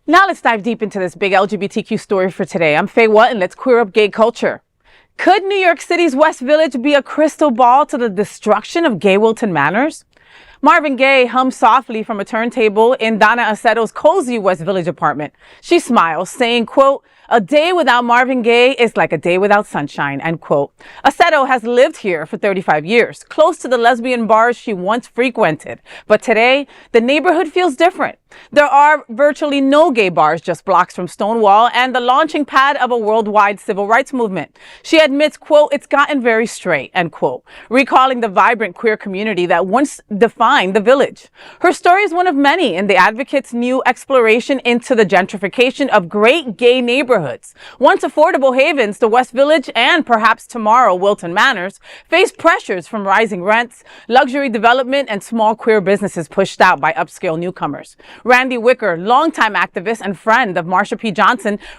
Now let's dive deep into this big LGBTQ story for today. I'm Faye Watt, and let's queer up gay culture. Could New York City's West Village be a crystal ball to the destruction of gay Wilton Manors? Marvin Gaye hums softly from a turntable in Donna Aceto's cozy West Village apartment. She smiles, saying, quote, "A day without Marvin Gaye is like a day without sunshine," end quote. Aceto has lived here for 35 years, close to the lesbian bars she once frequented. But today, the neighborhood feels different. There are virtually no gay bars just blocks from Stonewall and the launching pad of a worldwide civil rights movement. She admits, quote, "It's gotten very straight," end quote, recalling the vibrant queer community that once defined the village. Her story is one of many in the Advocate's new exploration into the gentrification of great gay neighborhoods. Once affordable havens, the West Village and perhaps tomorrow Wilton Manors face pressures from rising rents, luxury development, and small queer businesses pushed out by upscale newcomers. Randy Wicker, longtime activist and friend of Marsha P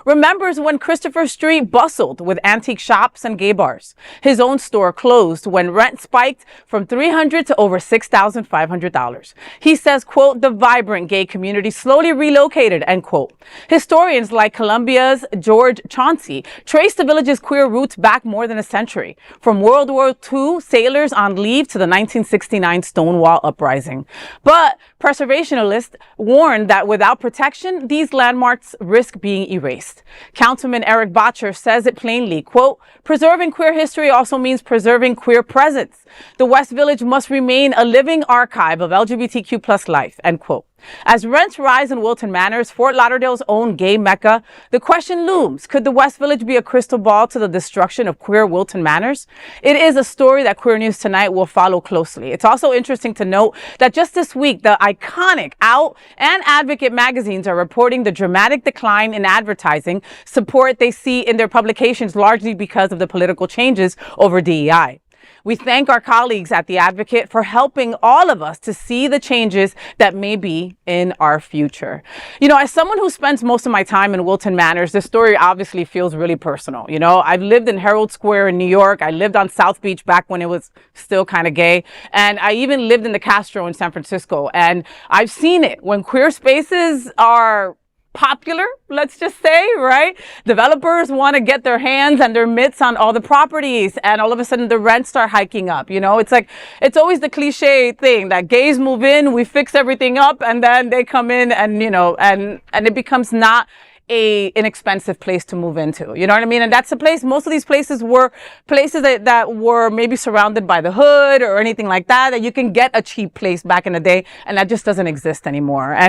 remembers when Christopher Street bustled with antique shops and gay bars. His own store closed when rent spiked from $300 to over $6,500. He says, quote, "The vibrant gay community slowly relocated," end quote. Historians like Columbia's George Chauncey trace the village's queer roots back more than a century, from World War II sailors on leave to the 1969 Stonewall uprising. But preservationists warned that without protection, these landmarks risk being erased. Councilman Eric Botcher says it plainly, quote, "Preserving queer history also means preserving queer presence. The West Village must remain a living archive of LGBTQ plus life," end quote. As rents rise in Wilton Manors, Fort Lauderdale's own gay mecca, the question looms, could the West Village be a crystal ball to the destruction of queer Wilton Manors? It is a story that Queer News Tonight will follow closely. It's also interesting to note that just this week, the iconic Out and Advocate magazines are reporting the dramatic decline in advertising support they see in their publications, largely because of the political changes over DEI. We thank our colleagues at The Advocate for helping all of us to see the changes that may be in our future. You know, as someone who spends most of my time in Wilton Manors, this story obviously feels really personal. You know, I've lived in Herald Square in New York. I lived on South Beach back when it was still kind of gay. And I even lived in the Castro in San Francisco. And I've seen it when queer spaces are popular, let's just say, right? Developers want to get their hands and their mitts on all the properties, and all of a sudden the rents start hiking up. You know, it's like, it's always the cliche thing that gays move in, we fix everything up, and then they come in and, you know, and it becomes not a inexpensive place to move into. You know what I mean? And that's the place, most of these places were places that were maybe surrounded by the hood or anything like that, that you can get a cheap place back in the day, and that just doesn't exist anymore.